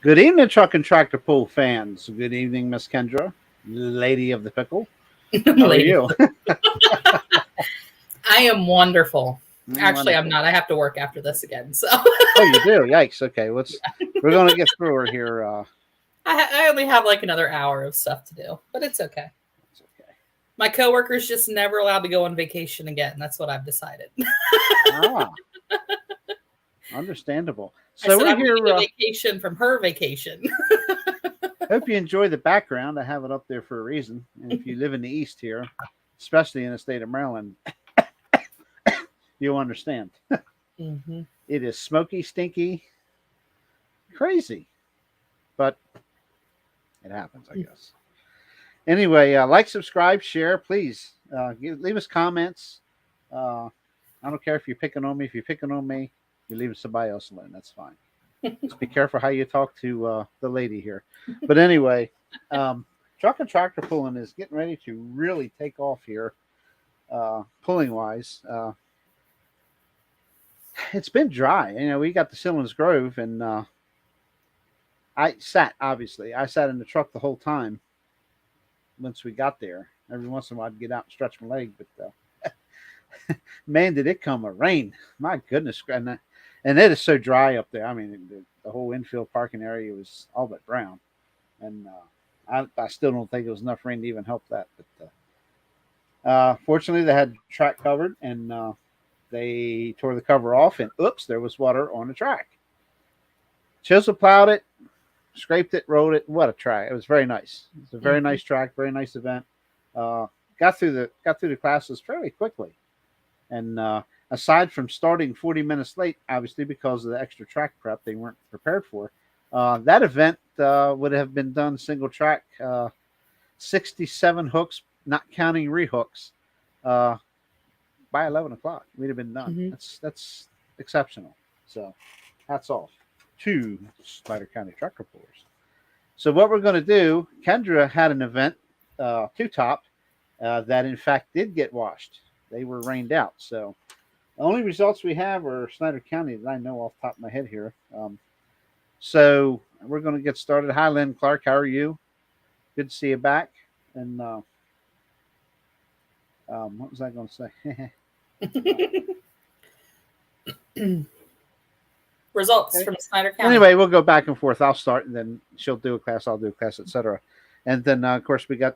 Good evening, truck and tractor pull fans. Good evening, Miss Kendra, lady of the pickle. How are Lady. you? I am wonderful. Actually, I'm Wonderful. not. I have to work after this again. So Oh, you do? Yikes. Okay, we're going to get through her here. I only have like another hour of stuff to do, but it's okay. It's okay. My coworker's just never allowed to go on vacation again. That's what I've decided. Ah, understandable. I So said we're I'm here. taking a vacation from her vacation. Hope you enjoy the background. I have it up there for a reason. And if you live in the East here, especially in the state of Maryland, you'll understand. Mm-hmm. It is smoky, stinky, crazy, but it happens, I guess. Anyway, like, subscribe, share, please. Leave us comments. I don't care if you're picking on me. If you're picking on me, you're leaving somebody else alone. That's fine. Just be careful how you talk to the lady here. But anyway, truck and tractor pulling is getting ready to really take off here, pulling wise. It's been dry. We got the Simmons Grove, and I sat in the truck the whole time. Once we got there, every once in a while I'd get out and stretch my leg, but man, did it come a rain! My goodness, and it is so dry up there. I mean, the whole infield parking area was all but brown, and I still don't think it was enough rain to even help that. But fortunately, they had the track covered, and they tore the cover off, and oops, there was water on the track. Chisel plowed it, scraped it, rolled it. What a track! It was very nice. It's a very nice track, very nice event. Got through the classes fairly quickly, and aside from starting 40 minutes late, obviously because of the extra track prep they weren't prepared for, that event would have been done single track, 67 hooks, not counting rehooks, by 11 o'clock. We'd have been done. Mm-hmm. That's exceptional. So hats off to Snyder County trucker pullers. So what we're going to do, Kendra had an event, two top, that in fact did get washed. They were rained out. So the only results we have are Snyder County that I know off the top of my head here. So we're going to get started. Hi, Lynn Clark. How are you? Good to see you back. And what was I going to say? Results Okay. from Snyder County. Anyway, we'll go back and forth. I'll start, and then she'll do a class, I'll do a class, etc. And then, of course, we got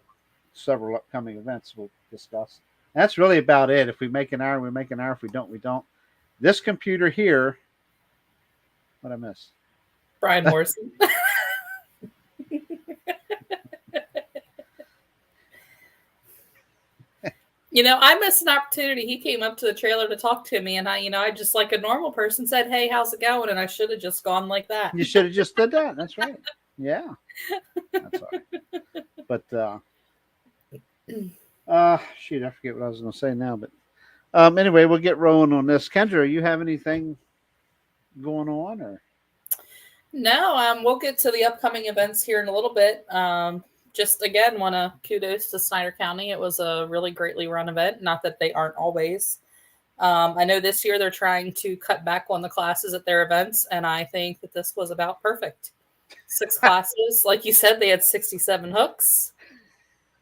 several upcoming events we'll discuss. And that's really about it. If we make an hour, we make an hour. If we don't, we don't. This computer here, what I miss? Brian Morrison. I missed an opportunity. He came up to the trailer to talk to me, and I just like a normal person said, "Hey, how's it going?" And I should have just gone like that. You should have just did that. That's right. Yeah, that's all right. But shoot, I forget what I was going to say now. But anyway, we'll get rolling on this. Kendra, you have anything going on, or? No, we'll get to the upcoming events here in a little bit. Just again, want to kudos to Snyder County. It was a really greatly run event. Not that they aren't always. I know this year they're trying to cut back on the classes at their events, and I think that this was about perfect. 6 classes. Like you said, they had 67 hooks.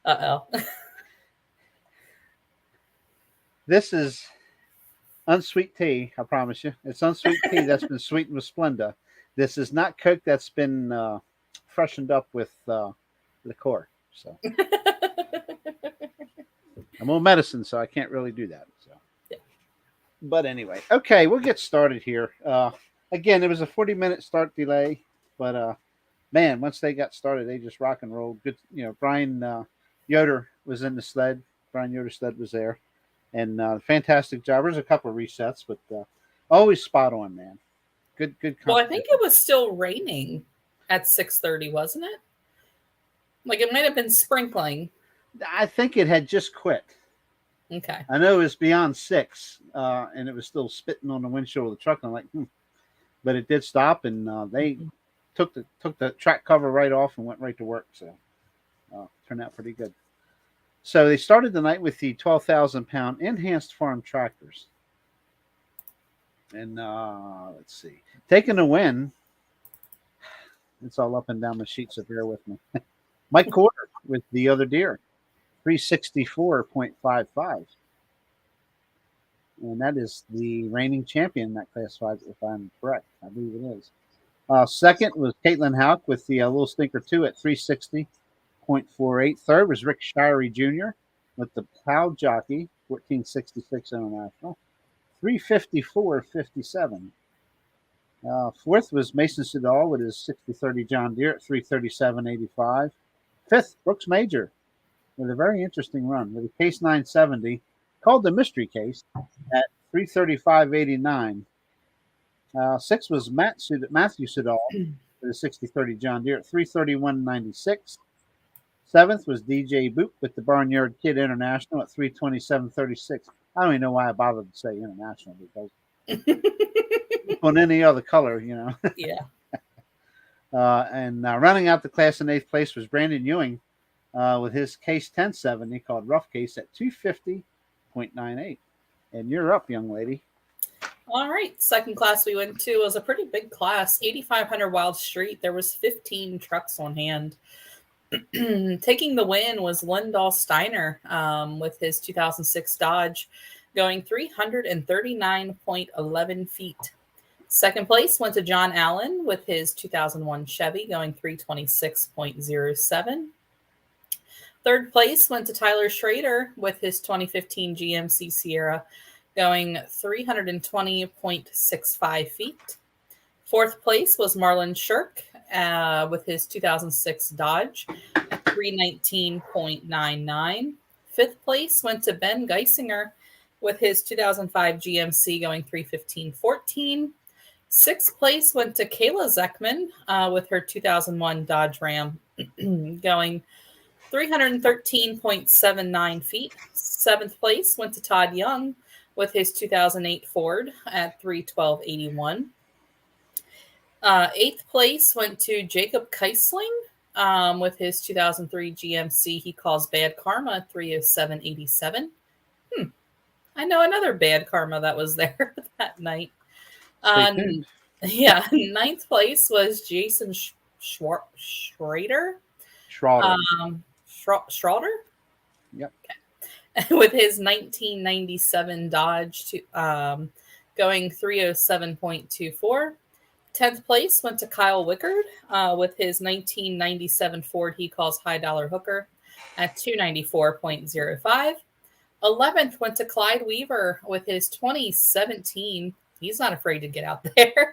Uh-oh. This is unsweet tea, I promise you. It's unsweet tea that's been sweetened with Splenda. This is not Coke that's been freshened up with liqueur. So I'm on medicine, so I can't really do that. So, yeah. But anyway, okay, we'll get started here. Again, it was a 40-minute start delay, but man, once they got started, they just rock and rolled. Good, Brian Yoder was in the sled. Brian Yoder's sled was there, and fantastic job. There's a couple of resets, but always spot on, man. Good. Well, I think it was still raining at 6:30, wasn't it? Like it might have been sprinkling. I think it had just quit. Okay. I know it was beyond 6, and it was still spitting on the windshield of the truck. I'm like, but it did stop, and they took the track cover right off and went right to work. So turned out pretty good. So they started the night with the 12,000-pound enhanced farm tractors, and let's see, taking a win. It's all up and down the sheet, so bear with me. Mike Quarter with the other deer, 364.55. And that is the reigning champion in that class 5, if I'm correct. I believe it is. Second was Caitlin Hauk with the Little Stinker 2 at 360.48. Third was Rick Shirey Jr. with the Proud Jockey, 1466 International, 354.57. Fourth was Mason Sudall with his 6030 John Deere at 337.85. Fifth, Brooks Major with a very interesting run with a case 970 called the Mystery Case at 335.89. Sixth was Matthew Sudall with a 6030 John Deere at 331.96. Seventh was DJ Boop with the Barnyard Kid International at 327.36. I don't even know why I bothered to say international because on any other color, Yeah. And rounding out the class in 8th place was Brandon Ewing with his case 1070 called Rough Case at 250.98. And you're up, young lady. All right. Second class we went to was a pretty big class, 8,500 Wild Street. There was 15 trucks on hand. Taking the win was Lindahl Steiner with his 2006 Dodge, going 339.11 feet. Second place went to John Allen with his 2001 Chevy, going 326.07. Third place went to Tyler Schrader with his 2015 GMC Sierra, going 320.65 feet. Fourth place was Marlon Shirk with his 2006 Dodge at 319.99. Fifth place went to Ben Geisinger with his 2005 GMC, going 315.14. Sixth place went to Kayla Zeckman with her 2001 Dodge Ram, going 313.79 feet. Seventh place went to Todd Young with his 2008 Ford at 312.81. Eighth place went to Jacob Keisling with his 2003 GMC he calls Bad Karma, 307.87. I know another Bad Karma that was there that night. Yeah, ninth place was Jason Schrader. Schrader? Yep. Okay. With his 1997 Dodge going 307.24. 10th place went to Kyle Wickard with his 1997 Ford he calls High Dollar Hooker at 294.05. 11th went to Clyde Weaver with his 2017, he's not afraid to get out there,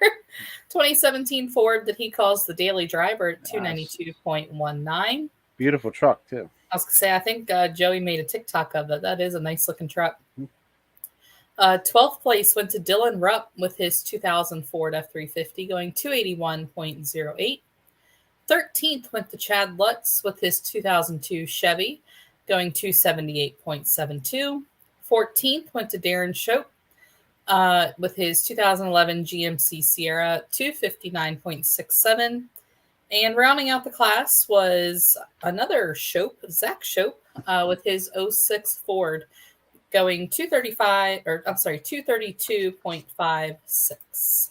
2017 Ford that he calls the Daily Driver at 292.19. Beautiful truck, too. I was going to say, I think Joey made a TikTok of it. That is a nice looking truck. 12th place went to Dylan Rupp with his 2000 Ford F350 going 281.08. 13th went to Chad Lutz with his 2002 Chevy going 278.72. 14th went to Darren Shope with his 2011 GMC Sierra 259.67. And rounding out the class was another Shope, Zach Shope, with his 06 Ford going 232.56.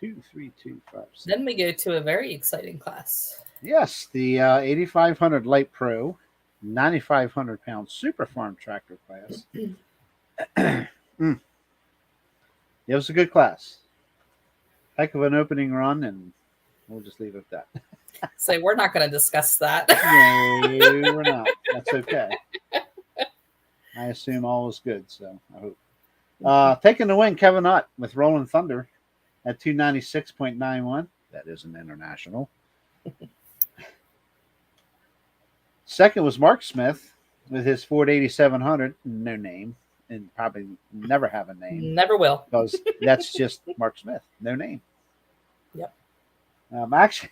23256. Then we go to a very exciting class. Yes, the 8500 Light Pro, 9,500 pound Super Farm tractor class. It was a good class. Heck of an opening run, and we'll just leave it at that. So we're not going to discuss that. No, we're not. That's okay. I assume all was good, so I hope. Taking the win, Kevin Ott with Rolling Thunder at 296.91. That is an international. Second was Mark Smith with his Ford 8700, no name, and probably never have a name. Never will. Because that's just Mark Smith, no name. Yep. Actually,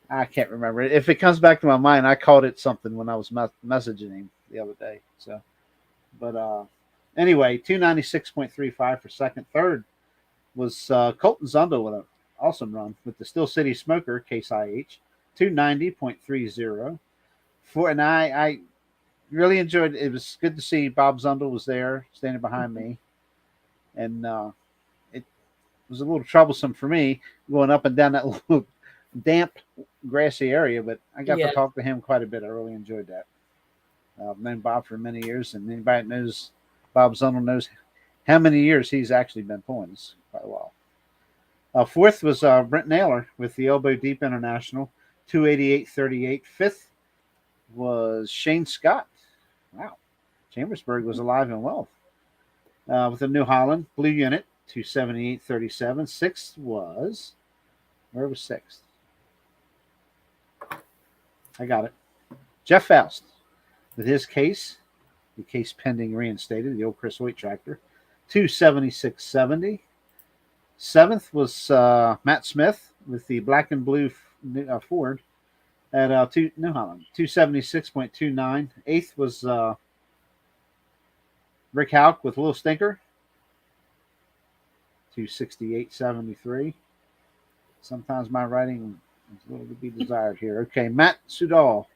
I can't remember. If it comes back to my mind, I called it something when I was messaging him the other day. So, but anyway, 296.35 for second. Third was Colton Zundel with an awesome run with the Steel City Smoker Case IH, 290.30. And I really enjoyed it. It was good to see Bob Zundel was there standing behind me. And it was a little troublesome for me going up and down that little damp, grassy area, but I got to Yeah. talk to him quite a bit. I really enjoyed that. I've known Bob for many years, and anybody that knows Bob Zundel knows how many years he's actually been pulling. It's quite a while. Fourth was Brent Naylor with the Elbow Deep International, 288.38. Fifth was Shane Scott. Wow. Chambersburg was alive and well. With the New Holland Blue Unit, 278.37. Sixth was, where was sixth? I got it. Jeff Faust with his case, the case pending reinstated, the old Chris Hoyt tractor, 276.70. Seventh was Matt Smith with the black and blue Ford at New Holland, 276.29. Eighth was Rick Hauk with Little Stinker, 268.73. Sometimes my writing is a little to be desired here. Okay, Matt Sudal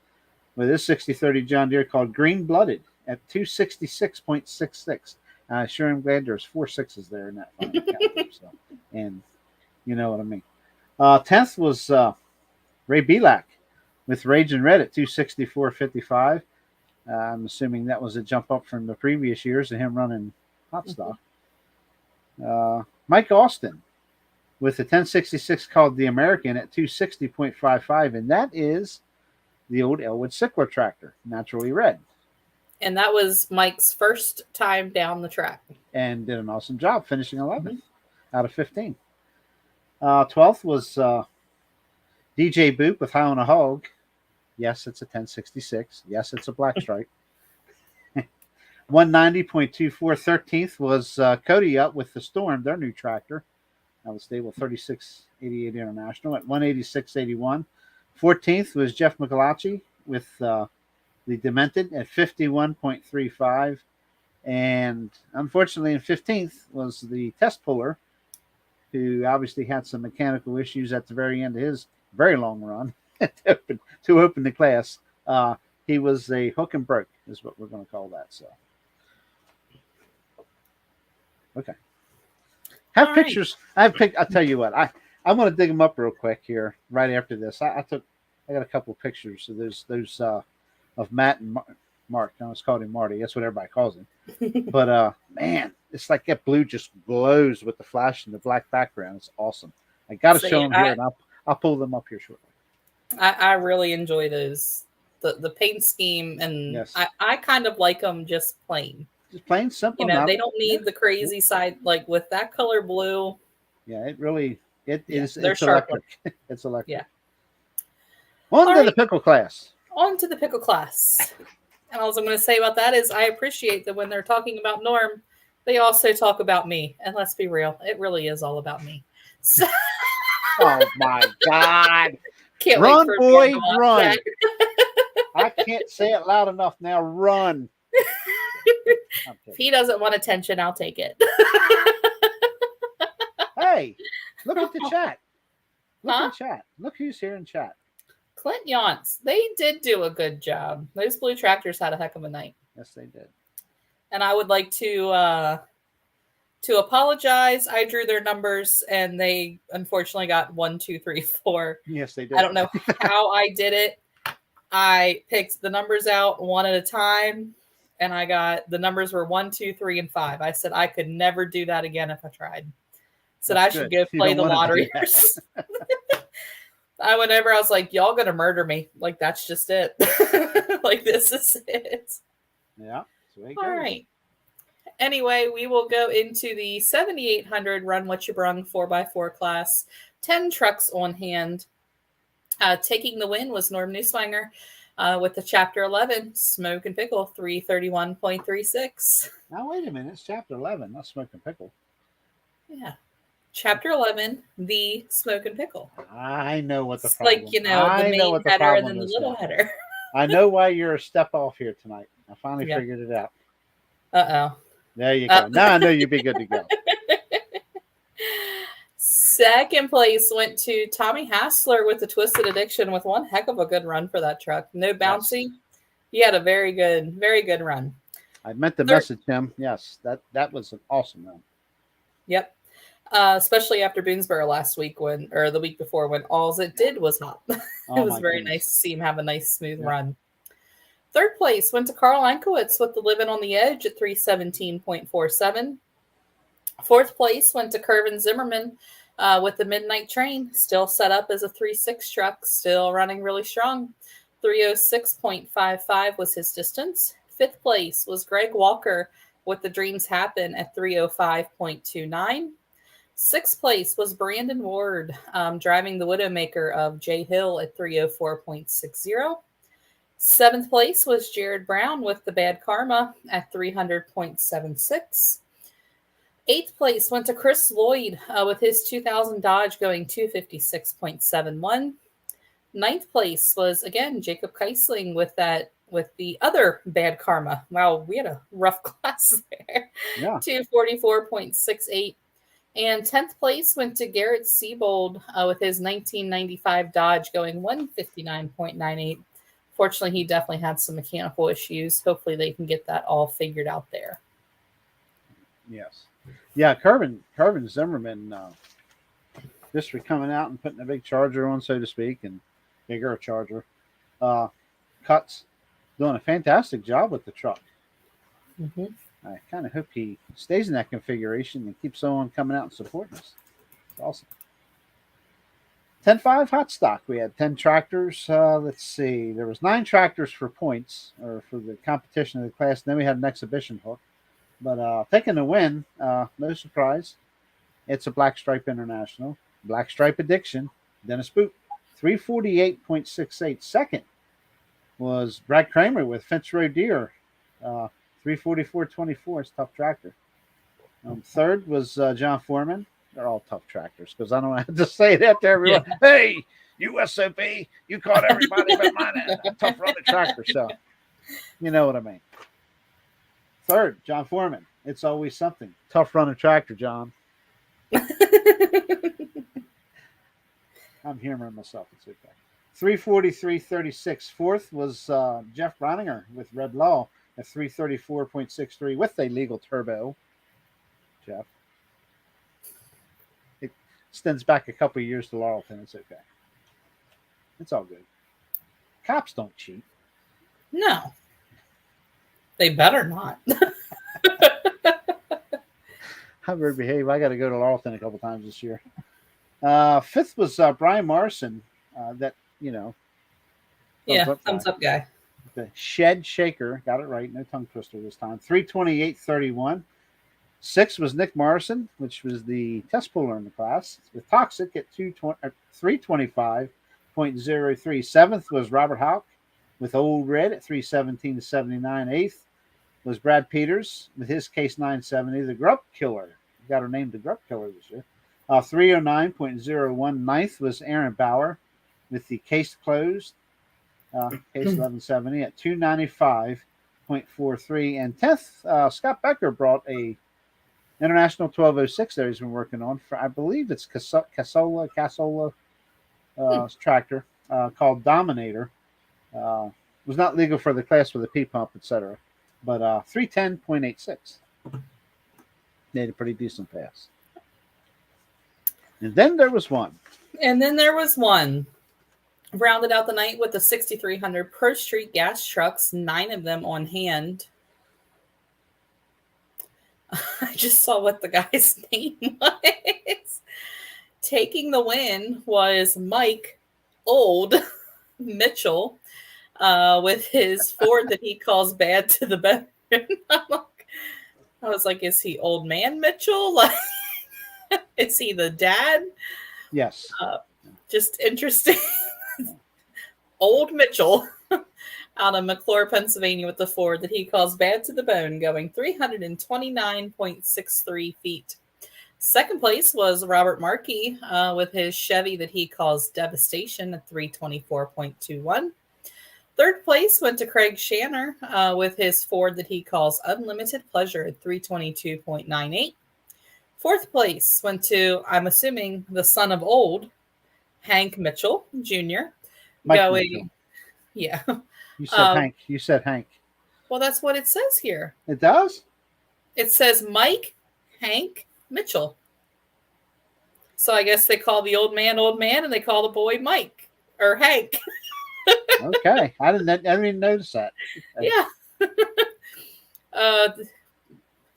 with his 6030 John Deere called Green Blooded at 266.66. I sure am glad there's 4 6s there in that final count. So, and you know what I mean. 10th was Ray Belak with Rage and Red at 264.55. I'm assuming that was a jump up from the previous years of him running hot stock. Mike Austin with the 1066 called the American at 260.55, and that is the old Elwood Sickler tractor, naturally red. And that was Mike's first time down the track. And did an awesome job, finishing 11th out of 15. 12th was DJ Boop with High on a Hog. Yes, it's a 1066. Yes, it's a black stripe. 190.24. 13th was Cody up with the Storm, their new tractor. That was stable 3688 International at 186.81. 14th was Jeff McAlachi with the Demented at 51.35. And unfortunately, in 15th was the Test Puller, who obviously had some mechanical issues at the very end of his very long run to open the class. He was a hook and broke, is what we're going to call that. So, okay. Have pictures. I'll tell you what. I'm going to dig them up real quick here right after this. I got a couple of pictures of those of Matt and Mark. I almost called him Marty. That's what everybody calls him. But man, it's like that blue just glows with the flash and the black background. It's awesome. I got to show them here, and I'll pull them up here shortly. I really enjoy those, the paint scheme, and yes. I kind of like them just plain. Just plain simple. You know, they don't need the crazy side, like with that color blue. Yeah, it really is. They're it's sharp. Electric. It's electric. Yeah. On to the pickle class. On to the pickle class. And all I'm going to say about that is I appreciate that when they're talking about Norm, they also talk about me. And let's be real, it really is all about me. So oh my God. Can't run, wait for boy, run. That. I can't say it loud enough now. Run. If he doesn't want attention, I'll take it. Hey, look at the chat. Look in chat. Look who's here in chat. Clint Yance. They did do a good job. Those blue tractors had a heck of a night. Yes, they did. And I would like to apologize. I drew their numbers, and they unfortunately got 1, 2, 3, 4. Yes, they did. I don't know how I did it. I picked the numbers out one at a time, and I got the numbers were 1, 2, 3, and 5. I said I could never do that again if I tried. Said I should go play the lottery. I was like, y'all gonna murder me. Like, that's just it. Like, this is it. Yeah. All right. Anyway, we will go into the 7,800 Run What You Brung 4x4 class. 10 trucks on hand. Taking the win was Norm Neuswanger with the Chapter 11 Smoke and Pickle 331.36. Now, wait a minute. It's Chapter 11, not Smoke and Pickle. Yeah. Chapter 11, the Smoke and Pickle. I know what the it's problem is. Like, you know, the main header and then the little header. I know why you're a step off here tonight. I finally figured it out. Uh-oh. There you go. Now I know you'd be good to go. Second place went to Tommy Hassler with the Twisted Addiction with one heck of a good run for that truck. No bouncy. Yes. He had a very good run. I meant to message him. Yes, that was an awesome run. Yep. Especially after Boonesboro last week or the week before when all it did was hop. It was very nice to see him have a nice smooth run. Third place went to Carl Ankowitz with the Living on the Edge at 317.47. Fourth place went to Kervin Zimmerman with the Midnight Train, still set up as a 3.6 truck, still running really strong. 306.55 was his distance. Fifth place was Greg Walker with the Dreams Happen at 305.29. Sixth place was Brandon Ward driving the Widowmaker of Jay Hill at 304.60. Seventh place was Jared Brown with the Bad Karma at 300.76. Eighth place went to Chris Lloyd with his 2000 Dodge going 256.71. Ninth place was, again, Jacob Keisling with the other Bad Karma. Wow, we had a rough class there. Yeah. 244.68. And 10th place went to Garrett Siebold with his 1995 Dodge going 159.98. Fortunately, he definitely had some mechanical issues. Hopefully, they can get that all figured out there. Yes. Yeah, Kervin Zimmerman just for coming out and putting a big charger on, so to speak, and bigger charger. Cuts, doing a fantastic job with the truck. Mm-hmm. I kind of hope he stays in that configuration and keeps on coming out and supporting us. It's awesome. 10.5 hot stock. We had 10 tractors. Let's see. There was 9 tractors for points or for the competition of the class. And then we had an exhibition hook. But taking the win, no surprise. It's a Black Stripe International. Black Stripe Addiction. Dennis Boot. 348.68. Second was Brad Kramer with Finch Road Deer. 344.24. It's a tough tractor. Third was John Foreman. They're all tough tractors because I don't have to say that to everyone. Yeah. Hey, USOP, you caught everybody but mine. Tough running tractor. So, you know what I mean. Third, John Foreman. It's always something. Tough running tractor, John. I'm humoring myself. It's okay. 343.36. Fourth was Jeff Browninger with Red Law at 334.63 with a legal turbo. Jeff. It extends back a couple of years to Laurelton. It's okay. It's all good. Cops don't cheat. No. They better not. I'm very behaved. I got to go to Laurelton a couple times this year. Fifth was Brian Morrison. Thumbs up guy. The Shed Shaker. Got it right. No tongue twister this time. 328.31. Sixth was Nick Morrison, which was the test puller in the class, with Toxic at 325.03. Seventh was Robert Houck with Old Red at 317.79. Eighth was Brad Peters with his Case 970, the Grub Killer. Got her named the Grub Killer this year. 309.01. Ninth was Aaron Bauer with the Case Closed, Case 1170 at 295.43. And 10th, Scott Becker brought a International 1206 that he's been working on for, I believe it's Casola tractor called Dominator. Was not legal for the class with a P pump, etc. But 310.86. Made a pretty decent pass. And then there was one. Rounded out the night with the 6,300 Pro Street gas trucks, 9 of them on hand. I just saw what the guy's name was. Taking the win was Mike Old Mitchell with his Ford that he calls Bad to the Bone. I was like, is he Old Man Mitchell? Like, is he the dad? Yes. Just interesting. Old Mitchell out of McClure, Pennsylvania with the Ford that he calls Bad to the Bone, going 329.63 feet. Second place was Robert Markey with his Chevy that he calls Devastation at 324.21. Third place went to Craig Shanner with his Ford that he calls Unlimited Pleasure at 322.98. Fourth place went to, I'm assuming, the son of Old, Hank Mitchell Jr. Mitchell. Yeah. You said Hank. You said Hank. Well, that's what it says here. It does? It says Mike Hank Mitchell. So I guess they call the old man, and they call the boy Mike or Hank. Okay, I didn't even notice that. Okay. Yeah.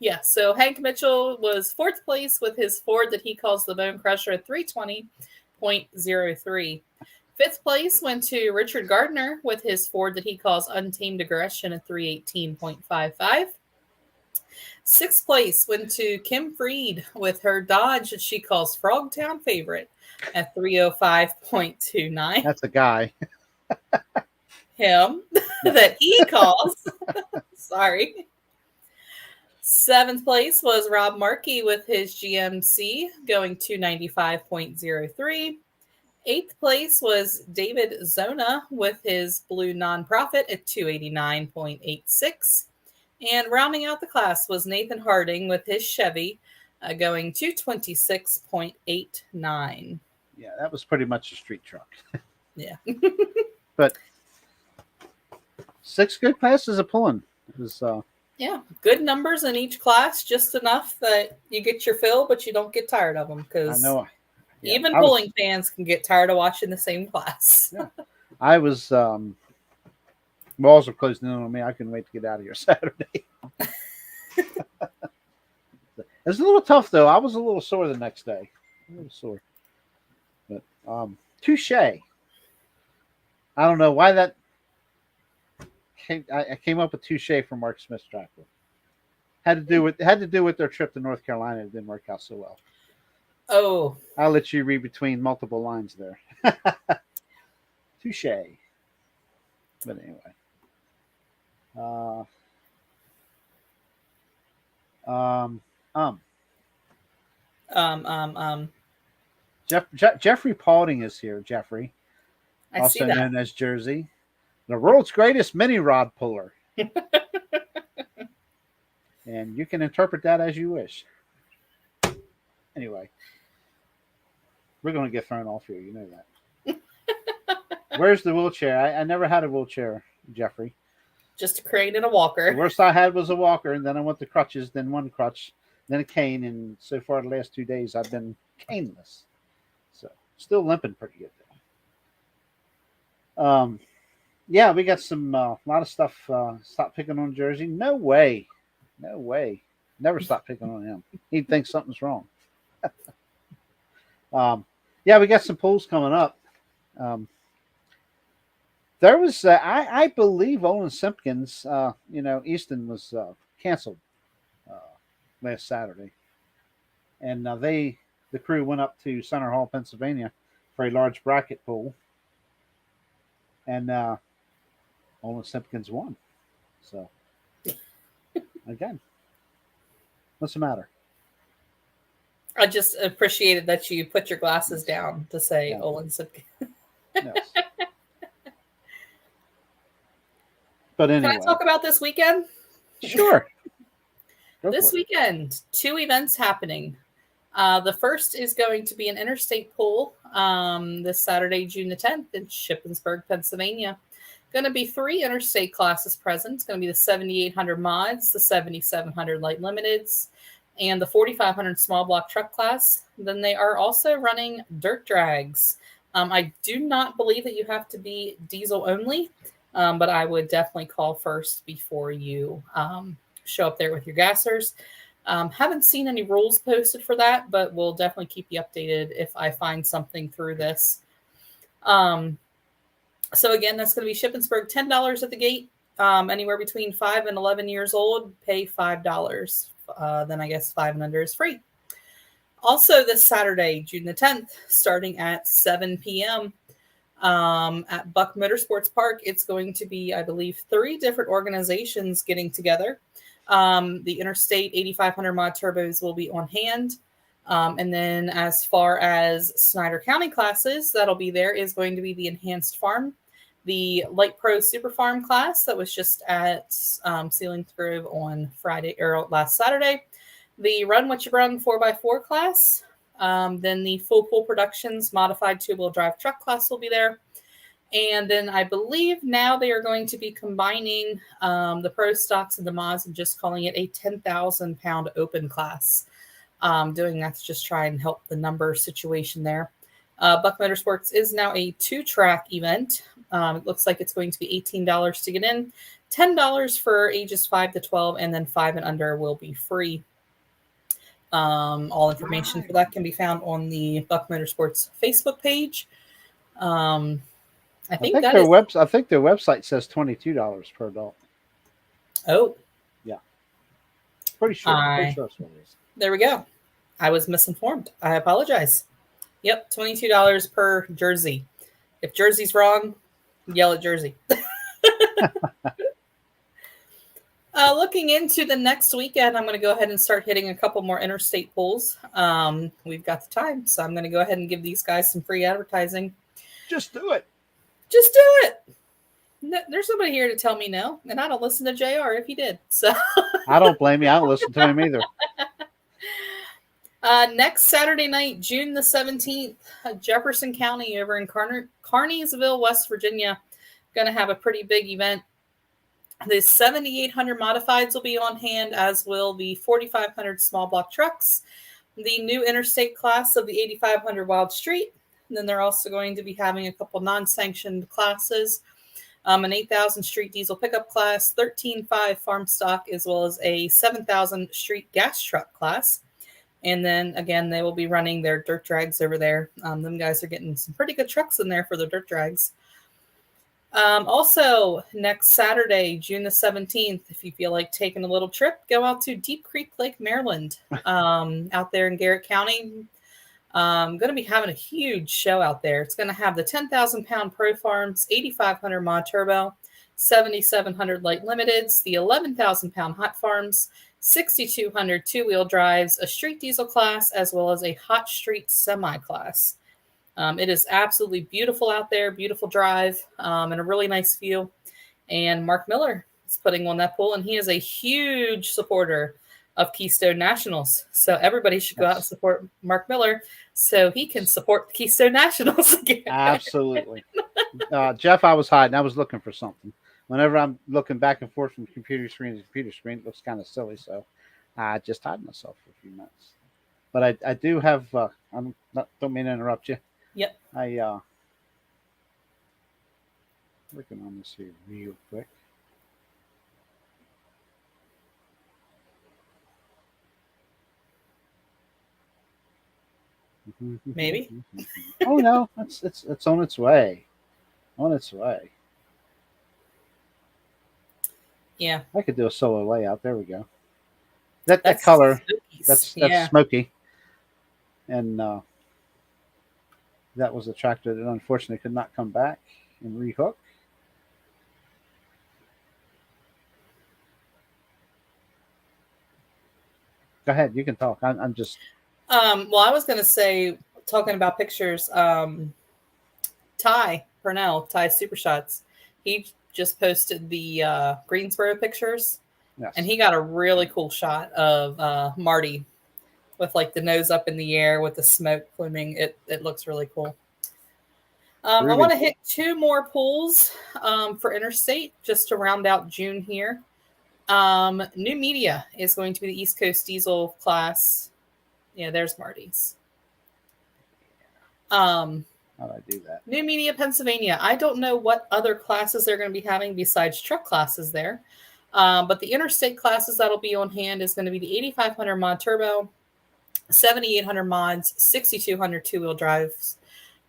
Yeah, so Hank Mitchell was fourth place with his Ford that he calls the Bone Crusher at 320.03. Fifth place went to Richard Gardner with his Ford that he calls Untamed Aggression at 318.55. Sixth place went to Kim Freed with her Dodge that she calls Frogtown Favorite at 305.29. That's a guy. Him that he calls. Sorry. Seventh place was Rob Markey with his GMC going 295.03. Eighth place was David Zona with his Blue Nonprofit at 289.86. And rounding out the class was Nathan Harding with his Chevy going 226.89. Yeah, that was pretty much a street truck. Yeah. But 6 good classes of pulling. It was yeah, good numbers in each class, just enough that you get your fill, but you don't get tired of them, I because know. Yeah, even pulling fans can get tired of watching the same class. Yeah. I was walls were closing in on me. I couldn't wait to get out of here Saturday. It was a little tough though. I was a little sore the next day. A little sore. But touche. I don't know why that I came up with touche from Mark Smith's tractor. Had to do with their trip to North Carolina. It didn't work out so well. Oh, I'll let you read between multiple lines there. Touche. But anyway. Jeffrey Paulding is here. Jeffrey, I also see that. known as Jersey, the world's greatest mini rod puller. And you can interpret that as you wish. Anyway, we're going to get thrown off here. You know that. Where's the wheelchair? I never had a wheelchair, Jeffrey. Just a crane and a walker. The worst I had was a walker, and then I went to crutches, then one crutch, then a cane, and so far the last 2 days I've been caneless. So still limping pretty good though. Yeah, we got some lot of stuff. Stop picking on Jersey. No way. Never stop picking on him. He thinks something's wrong. Yeah, we got some pulls coming up. There was, I believe, Olin Simpkins. Easton was canceled last Saturday, and the crew went up to Center Hall, Pennsylvania, for a large bracket pull, and Olin Simpkins won. So, again, what's the matter? I just appreciated that you put your glasses down to say Yeah. Olin Simpkins. Yes. But anyway, Can I talk about this weekend? Sure. This weekend, 2 events happening. The first is going to be an interstate pull this Saturday, June the 10th in Shippensburg, Pennsylvania. Going to be 3 interstate classes present. It's going to be the 7800 mods, the 7700 light limiteds, and the 4500 small block truck class. Then they are also running dirt drags. I do not believe that you have to be diesel only, but I would definitely call first before you show up there with your gassers. Haven't seen any rules posted for that, but we'll definitely keep you updated if I find something through this. So again, that's going to be Shippensburg, $10 at the gate. Anywhere between 5 and 11 years old, pay $5. Then I guess 5 and under is free. Also this Saturday, June the 10th, starting at 7 p.m. At Buck Motorsports Park, it's going to be, I believe, 3 different organizations getting together. The Interstate 8500 mod turbos will be on hand. And then as far as Snyder County classes, that'll be there is going to be the Enhanced Farm, the Light Pro Super Farm class that was just at Sealing Grove on Friday or last Saturday, the Run What You Brung 4x4 class, then the Full Pool Productions Modified 2-wheel drive truck class will be there. And then I believe now they are going to be combining the pro stocks and the mods and just calling it a 10,000 pound open class. doing that to just try and help the number situation there. Buck Motorsports is now a 2-track event. It looks like it's going to be $18 to get in, $10 for ages 5 to 12, and then 5 and under will be free. All information for that can be found on the Buck Motorsports Facebook page. I think their website says $22 per adult. Oh, yeah, pretty sure. Pretty sure that's what it is. There we go. I was misinformed. I apologize. Yep, $22 per jersey. If jersey's wrong, yell at Jersey. Looking into the next weekend, I'm going to go ahead and start hitting a couple more interstate pools. We've got the time, so I'm going to go ahead and give these guys some free advertising. Just do it. Just do it. No, there's nobody here to tell me no, and I don't listen to JR if he did. So I don't blame you. I don't listen to him either. Next Saturday night, June the 17th, Jefferson County over in Carneysville, West Virginia, going to have a pretty big event. The 7,800 modifieds will be on hand, as will the 4,500 small block trucks, the new interstate class of the 8,500 Wild Street. And then they're also going to be having a couple non-sanctioned classes, an 8,000 street diesel pickup class, 13.5 farm stock, as well as a 7,000 street gas truck class. And then, again, they will be running their dirt drags over there. Them guys are getting some pretty good trucks in there for their dirt drags. Also, next Saturday, June the 17th, if you feel like taking a little trip, go out to Deep Creek Lake, Maryland, out there in Garrett County. Going to be having a huge show out there. It's going to have the 10,000-pound Pro Farms, 8,500 Mod Turbo, 7,700 Light Limiteds, the 11,000-pound Hot Farms, 6,200 two-wheel drives, a street diesel class, as well as a hot street semi-class. It is absolutely beautiful out there, beautiful drive, and a really nice view. And Mark Miller is putting on that pool, and he is a huge supporter of Keystone Nationals. So everybody should go out and support Mark Miller so he can support the Keystone Nationals again. Absolutely. Jeff, I was hiding. I was looking for something. Whenever I'm looking back and forth from computer screen to computer screen, it looks kind of silly. So I just hide myself for a few minutes. But I do have, don't mean to interrupt you. Yep. Working on this here real quick. Maybe. Oh no, it's on its way. On its way. Yeah. I could do a solo layout. There we go. That color, that's smoky. And that was a tractor that unfortunately could not come back and rehook. Go ahead, you can talk. I'm just. Well, I was going to say, talking about pictures, Ty Purnell, Ty Super Shots, he just posted the Greensboro pictures, yes. And he got a really cool shot of Marty with like the nose up in the air with the smoke pluming. It looks really cool. I want to hit 2 more pools for Interstate just to round out June here. New Media is going to be the East Coast Diesel class. Yeah, there's Marty's. How'd I do that? New Media, Pennsylvania. I don't know what other classes they're going to be having besides truck classes there. But the Interstate classes that'll be on hand is going to be the 8,500 Mod Turbo, 7,800 mods, 6,200 two-wheel drives.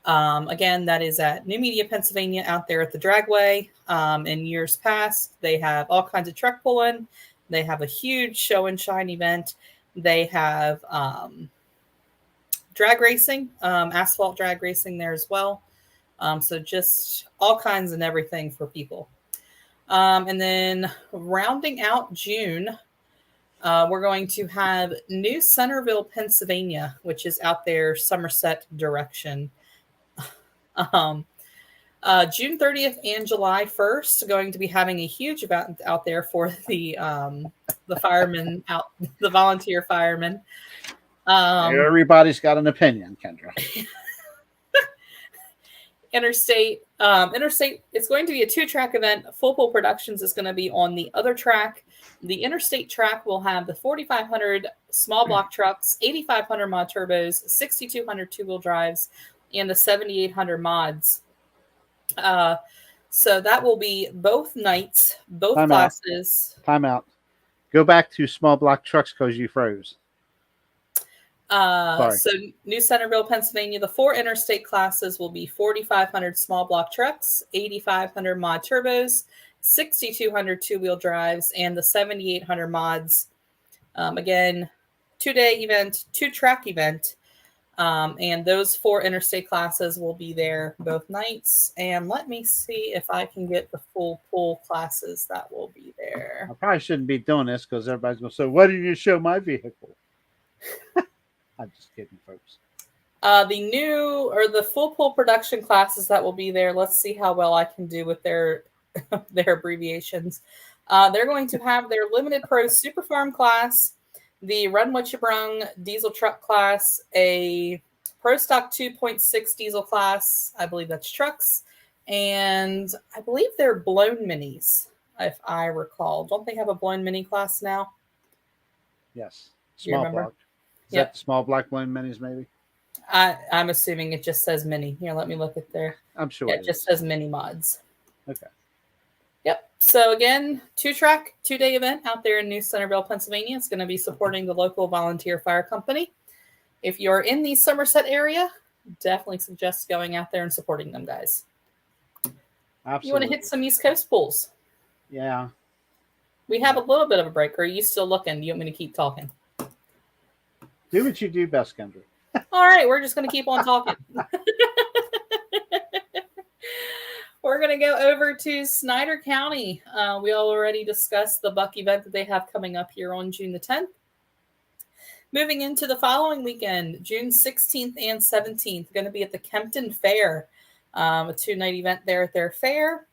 Again, that is at New Media, Pennsylvania, out there at the Dragway. In years past, they have all kinds of truck pulling. They have a huge show and shine event. They have drag racing, asphalt drag racing there as well. So just all kinds and everything for people. And then rounding out June, we're going to have New Centerville, Pennsylvania, which is out there Somerset direction. June 30th and July 1st, going to be having a huge event out there for the firemen out, the volunteer firemen. Everybody's got an opinion, Kendra. Interstate, it's going to be a 2-track event. Full Pool Productions is going to be on the other track. The Interstate track will have the 4,500 small block trucks, 8,500 mod turbos, 6,200 two-wheel drives, and the 7,800 mods. So that will be both nights, both classes. Time out. Go back to small block trucks because you froze. So New Centerville, Pennsylvania, the 4 interstate classes will be 4,500 small block trucks, 8,500 mod turbos, 6,200 two-wheel drives, and the 7,800 mods. Again, 2-day event, 2-track event. And those 4 interstate classes will be there both nights. And let me see if I can get the full pool classes that will be there. I probably shouldn't be doing this because everybody's going to say, why didn't you show my vehicle? I'm just kidding, folks. The full pool production classes that will be there. Let's see how well I can do with their abbreviations. They're going to have their Limited Pro Super Farm class, the Run What You Brung diesel truck class, a Pro Stock 2.6 diesel class. I believe that's trucks. And I believe they're blown minis, if I recall. Don't they have a blown mini class now? Yes. Small block. Is that the small black blown minis, maybe? I'm assuming it just says mini. Here, let me look at there. I'm sure it just says mini mods. Okay. Yep. So again, 2-track, 2-day event out there in New Centerville, Pennsylvania. It's going to be supporting the local volunteer fire company. If you're in the Somerset area, definitely suggest going out there and supporting them, guys. Absolutely. You want to hit some East Coast pools? Yeah. We have a little bit of a break. Or are you still looking? Do you want me to keep talking? Do what you do best, Kendra. All right, we're just going to keep on talking. We're going to go over to Snyder County. We already discussed the Buck event that they have coming up here on June the 10th. Moving into the following weekend, June 16th and 17th, going to be at the Kempton Fair, a 2-night event there at their fair.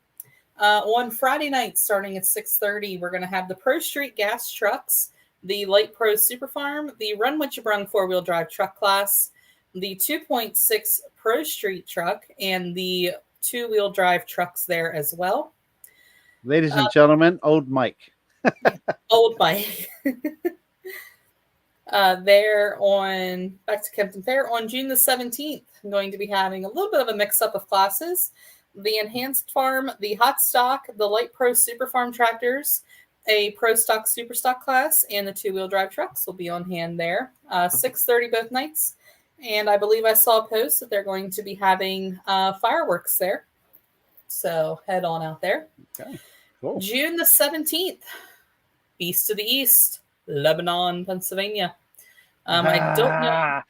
On Friday night, starting at 6:30, we're going to have the Pro Street gas trucks, the Light Pro Super Farm, the Run What You Brung 4-wheel drive truck class, the 2.6 Pro Street truck, and the 2-wheel drive trucks there as well. Ladies and gentlemen, old Mike. Old Mike. Back to Kempton Fair on June the 17th. I'm going to be having a little bit of a mix-up of classes. The Enhanced Farm, the Hot Stock, the Light Pro Super Farm tractors, a Pro Stock Super Stock class, and the 2-wheel drive trucks will be on hand there. 6:30 both nights. And I believe I saw a post that they're going to be having fireworks there. So head on out there. Okay, cool. June the 17th, Beast of the East, Lebanon, Pennsylvania. I don't know.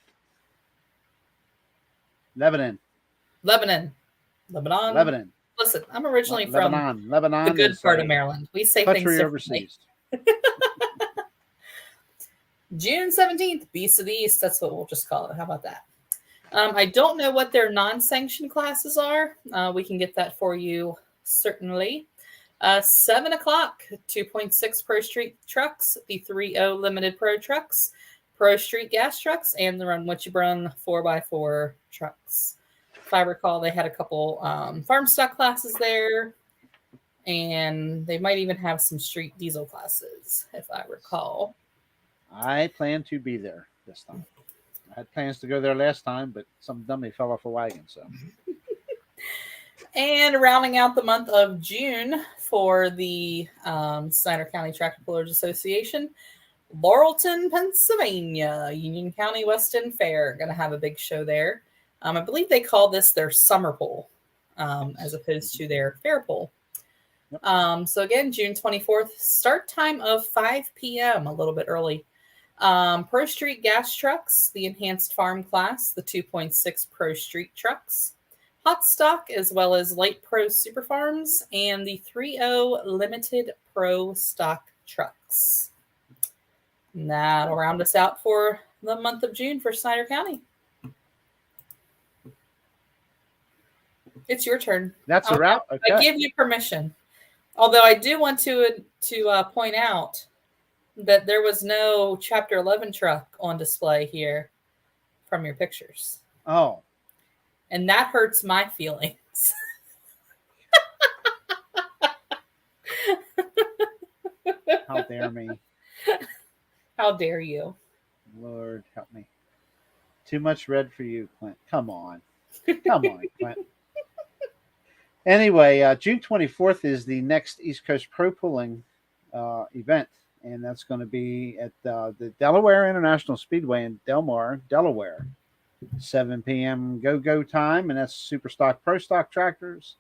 Lebanon. Listen, I'm originally from Lebanon, the good part of Maryland. We say things differently. Overseas. June 17th, Beast of the East. That's what we'll just call it. How about that? I don't know what their non-sanctioned classes are. We can get that for you, certainly. 7 o'clock, 2.6 Pro Street trucks, the 3.0 Limited Pro trucks, Pro Street gas trucks, and the Run What You Brung 4x4 trucks. If I recall, they had a couple farm stock classes there, and they might even have some street diesel classes, if I recall. I plan to be there this time. I had plans to go there last time, but some dummy fell off a wagon. So, and rounding out the month of June for the Snyder County Tractor Pullers Association, Laurelton, Pennsylvania, Union County West End Fair, going to have a big show there. I believe they call this their summer pull, as opposed to their fair pull. Yep. So again, June 24th, start time of 5 p.m., a little bit early. Pro Street gas trucks, the Enhanced Farm class, the 2.6 Pro Street trucks, Hot Stock, as well as Light Pro Super Farms, and the 3.0 Limited Pro Stock trucks. And that'll round us out for the month of June for Snyder County. It's your turn. That's a wrap. Okay. I give you permission. Although I do want to point out that there was no Chapter 11 truck on display here from your pictures. Oh. And that hurts my feelings. How dare me. How dare you? Lord help me. Too much red for you, Clint. Come on. Come on, Clint. Anyway, June 24th is the next East Coast Pro Pulling event, and that's going to be at the Delaware International Speedway in Delmarva, Delaware. 7 p.m. go time, and that's Super Stock Pro Stock tractors,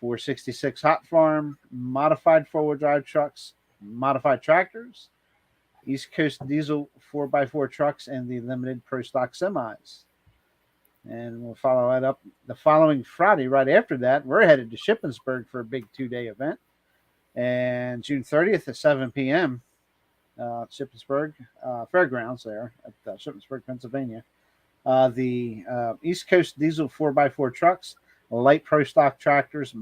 466 Hot Farm, modified four-wheel drive trucks, modified tractors, East Coast Diesel 4x4 trucks, and the limited Pro Stock semis. And we'll follow that up the following Friday. Right after that, we're headed to Shippensburg for a big 2-day event. And June 30th at 7 p.m., Shippensburg Fairgrounds there at Shippensburg, Pennsylvania. The East Coast Diesel 4x4 trucks, light Pro Stock tractors,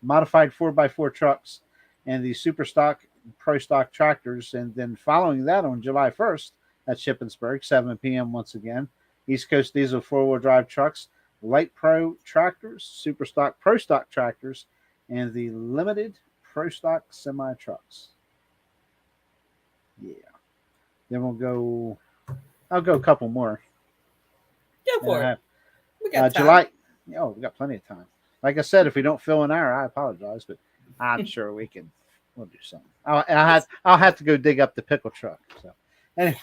modified 4x4 trucks, and the Super Stock Pro Stock tractors. And then following that on July 1st at Shippensburg, 7 p.m. once again, East Coast Diesel 4-wheel drive trucks, light Pro tractors, Super Stock Pro Stock tractors, and the limited Pro Stock semi trucks. Yeah. Then I'll go a couple more. Go for it. We got July. Oh, we got plenty of time. Like I said, if we don't fill an hour, I apologize, but I'm sure we'll do something. I'll have to go dig up the pickle truck. So, anyway,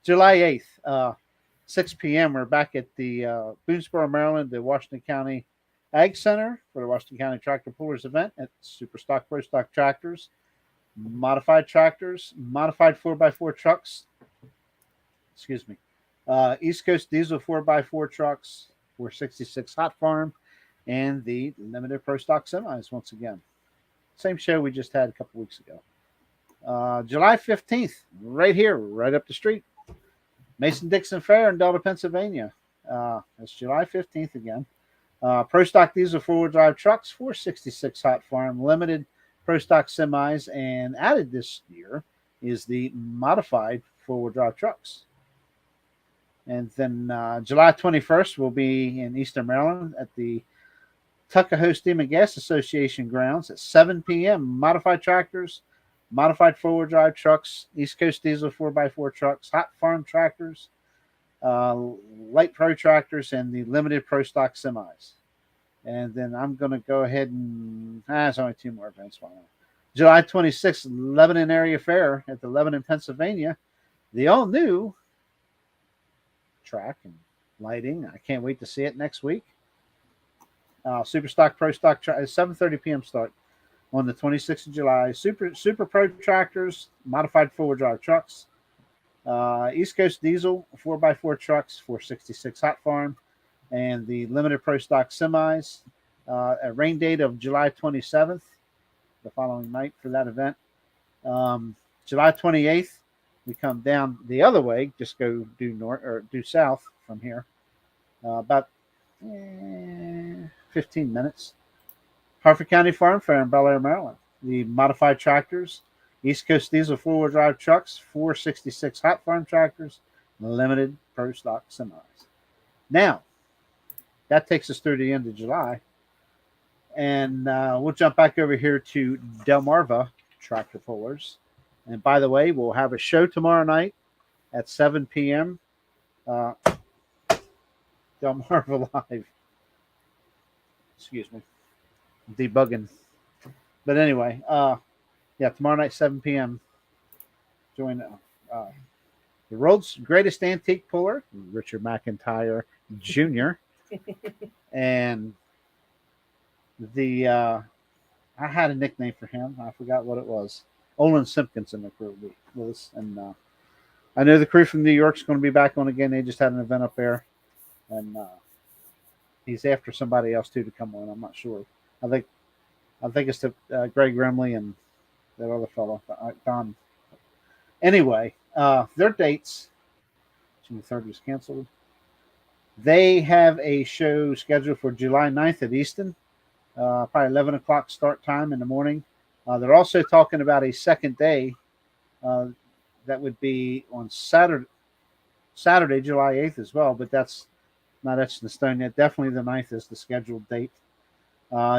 July 8th, 6 p.m. We're back at the Boonesboro, Maryland, the Washington County Ag Center for the Washington County Tractor Pullers event at Super Stock Pro Stock tractors, modified tractors, modified 4x4 trucks. Excuse me. East Coast Diesel 4x4 trucks, 466 Hot Farm, and the limited Pro Stock semis once again. Same show we just had a couple weeks ago. July 15th, right here, right up the street. Mason-Dixon Fair in Delta, Pennsylvania. That's July 15th again. Pro Stock Diesel 4-wheel drive trucks, 466 Hot Farm, limited Pro Stock semis, and added this year is the modified 4-wheel drive trucks. And then July 21st will be in Eastern Maryland at the Tuckahoe Steam and Gas Association grounds at 7 p.m. Modified tractors, modified 4-wheel drive trucks, East Coast Diesel 4x4 trucks, Hot Farm tractors, light Pro tractors, and the limited Pro Stock semis. And then I'm going to go ahead and there's only 2 more events. July 26th, Lebanon Area Fair at the Lebanon, Pennsylvania. The all-new track and lighting. I can't wait to see it next week. Super Stock Pro Stock 7:30 p.m. start on the 26th of July. Super Pro tractors, modified 4-wheel drive trucks, East Coast Diesel 4x4 trucks, 466 Hot Farm, and the limited Pro Stock semis. A rain date of July 27th, the following night for that event. July 28th, we come down the other way, just go due north or due south from here, about 15 minutes. Harford County Farm Fair in Bel Air, Maryland. The modified tractors, East Coast Diesel 4-wheel drive trucks, 466 Hot Farm tractors, limited Pro Stock semis. Now, that takes us through the end of July. And we'll jump back over here to Delmarva Tractor Pullers. And by the way, we'll have a show tomorrow night at 7 p.m. Delmarva Live. Excuse me. Debugging. But anyway, tomorrow night, 7 p.m. Join the world's greatest antique puller, Richard McIntyre Jr. And I had a nickname for him. I forgot what it was. Olin Simpkins and the crew with us. And I know the crew from New York's going to be back on again. They just had an event up there. And he's after somebody else, too, to come on. I'm not sure. I think it's the Greg Grimley and that other fellow, Don. Anyway, their dates, June 30th is canceled. They have a show scheduled for July 9th at Easton, probably 11 o'clock start time in the morning. They're also talking about a second day that would be on Saturday, July 8th as well, but that's not etched in stone yet. Definitely the 9th is the scheduled date.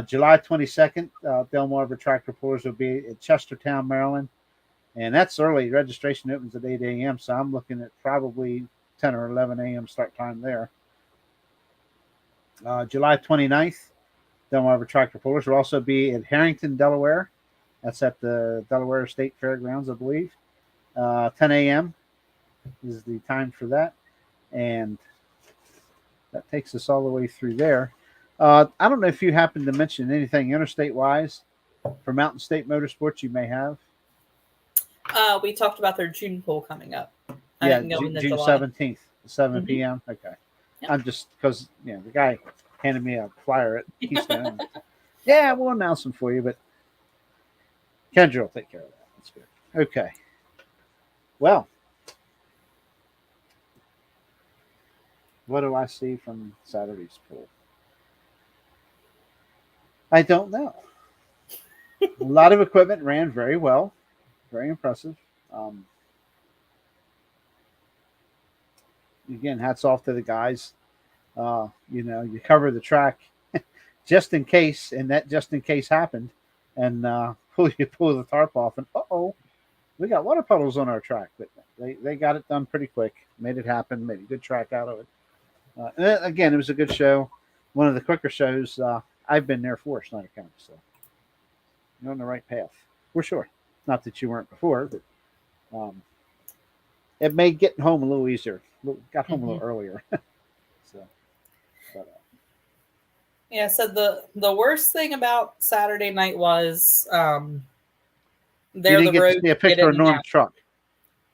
July 22nd, Delmarva Tractor Pullers will be at Chestertown, Maryland. And that's early. Registration opens at 8 a.m. So I'm looking at probably 10 or 11 a.m. start time there. July 29th, Delmarva Tractor Pullers will also be at Harrington, Delaware. That's at the Delaware State Fairgrounds, I believe. 10 a.m. is the time for that. And that takes us all the way through there. I don't know if you happen to mention anything interstate-wise for Mountain State Motorsports you may have. We talked about their June pool coming up. I Yeah, didn't go into June July. 17th, 7 p.m. Okay. Yep. I'm just because the guy handed me a flyer at Keystone. Yeah, we'll announce them for you, but Kendra will take care of that. That's good. Okay. Well, what do I see from Saturday's pool? I don't know. A lot of equipment ran very well. Very impressive. Again, hats off to the guys. You cover the track just in case, and that just in case happened, and pull the tarp off, and we got water puddles on our track, but they got it done pretty quick, made it happen, made a good track out of it. Again, it was a good show, one of the quicker shows I've been there for, Snyder County. So you're on the right path for sure. Not that you weren't before, but it made getting home a little easier. Got home a little earlier. Yeah, so the worst thing about Saturday night was you didn't get to see a picture of Norm's truck.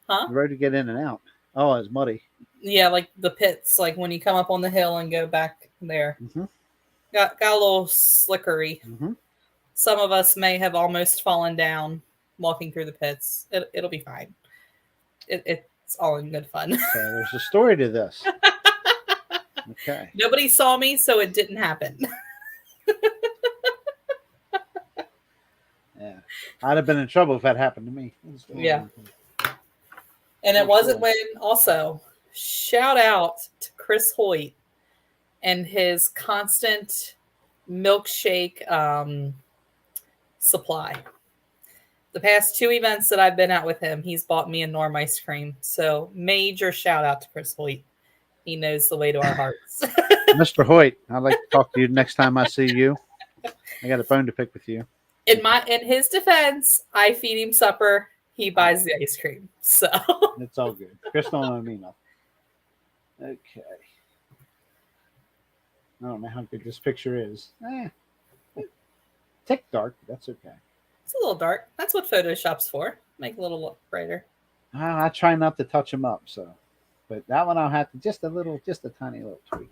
Huh? The road to get in and out. Oh, it's muddy. Yeah, like the pits, like when you come up on the hill and go back there. Mm-hmm. Got a little slickery. Mm-hmm. Some of us may have almost fallen down walking through the pits. It'll be fine. It's all in good fun. So there's a story to this. Okay. Nobody saw me, so it didn't happen. Yeah. I'd have been in trouble if that happened to me. Yeah. And it wasn't when, also, shout out to Chris Hoyt and his constant milkshake supply. The past 2 events that I've been at with him, he's bought me a Norm ice cream. So major shout out to Chris Hoyt. He knows the way to our hearts. Mr. Hoyt, I'd like to talk to you next time I see you. I got a bone to pick with you. In his defense, I feed him supper. He buys the ice cream. So it's all good. Chris don't owe me nothing. Okay. I don't know how good this picture is. Tick dark, but that's okay. It's a little dark. That's what Photoshop's for. Make a little look brighter. I try not to touch them up, so. But that one I'll have to just a tiny little tweak.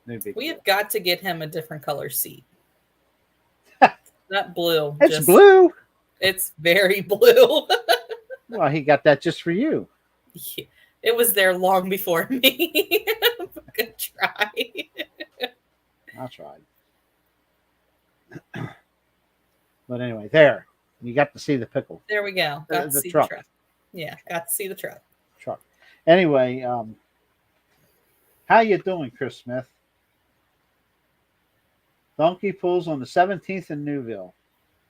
No big We deal. have got to get him a different color seat. Not blue. It's blue. It's very blue. Well, he got that just for you. Yeah, it was there long before me. Good try. I tried. But anyway, there. You got to see the pickle. There we go. Got to see truck. the truck. Yeah, got to see the truck. Anyway, how you doing, Chris Smith? Donkey pulls on the 17th in Newville.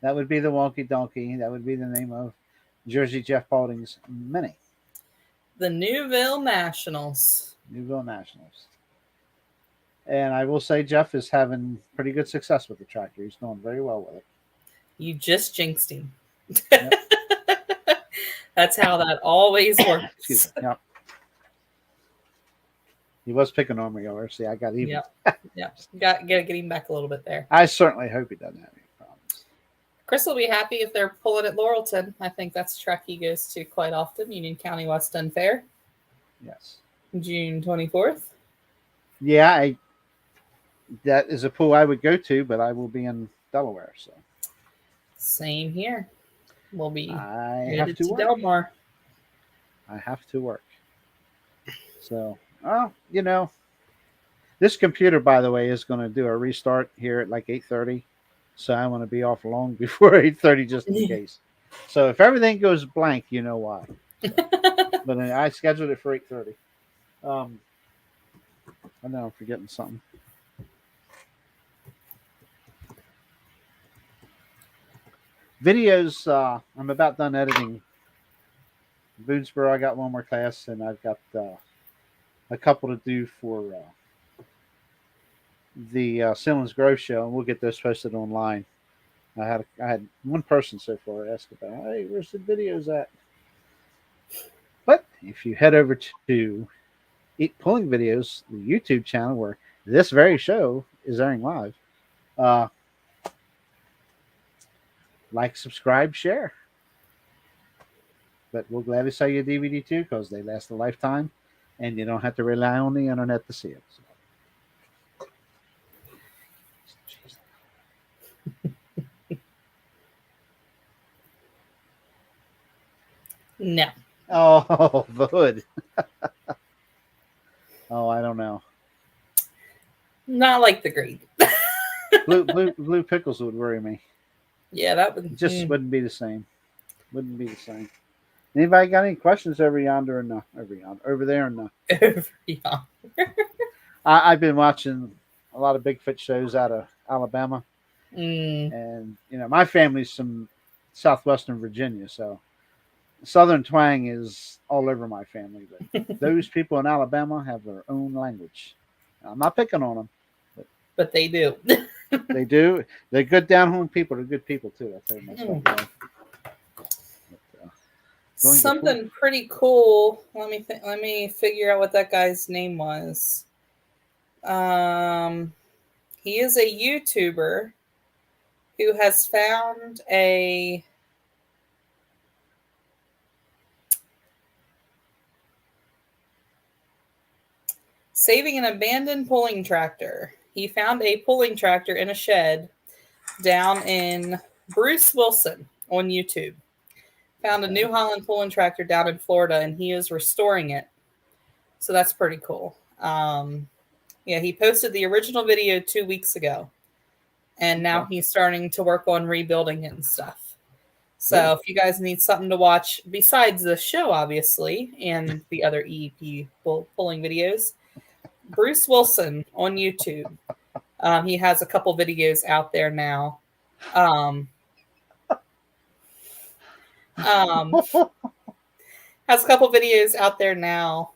That would be the Wonky Donkey. That would be the name of Jersey Jeff Balding's Mini. The Newville Nationals. Newville Nationals. And I will say Jeff is having pretty good success with the tractor. He's doing very well with it. You just jinxed him. Yep. That's how that always works. Excuse me. Yep. He was picking on me earlier. See, I got even. Yep. Got to get him back a little bit there. I certainly hope he doesn't have any problems. Chris will be happy if they're pulling at Laurelton. I think that's a track he goes to quite often. Union County West End Fair. Yes. June 24th. Yeah, that is a pool I would go to, but I will be in Delaware. So. Same here. We'll be I have to work. Delmar. I have to work. So, this computer, by the way, is going to do a restart here at like 8:30. So I want to be off long before 8:30 just in case. So if everything goes blank, you know why. So, but I scheduled it for 8:30. I know I'm forgetting something. Videos. I'm about done editing. Boonesboro, I got one more class, and I've got a couple to do for the Simmons Grove show, and we'll get those posted online. I had one person so far ask about, hey, where's the videos at? But if you head over to Eat Pulling Videos, the YouTube channel where this very show is airing live, uh, like, subscribe, share. But we'll gladly sell you a DVD too because they last a lifetime, and you don't have to rely on the internet to see it. No. Oh, the hood. Oh, I don't know. Not like the green. Blue pickles would worry me. Yeah, that would It just wouldn't be the same. Wouldn't be the same. Anybody got any questions over yonder and over there and yeah. I've been watching a lot of Bigfoot shows out of Alabama, Mm. and my family's from southwestern Virginia, so Southern twang is all over my family. But those people in Alabama have their own language. I'm not picking on them, but they do. they do. They're good down home people. They're good people too. I tell you myself. Something pretty cool. Let me figure out what that guy's name was. He is a YouTuber who has found saving an abandoned pulling tractor. He found a pulling tractor in a shed down in Bruce Wilson on YouTube. Found a New Holland pulling tractor down in Florida, and he is restoring it. So that's pretty cool. Yeah, he posted the original video 2 weeks ago, and now he's starting to work on rebuilding it and stuff. So if you guys need something to watch besides the show, obviously, and the other EEP pulling videos, Bruce Wilson on YouTube. He has a couple videos out there now. Has a couple videos out there now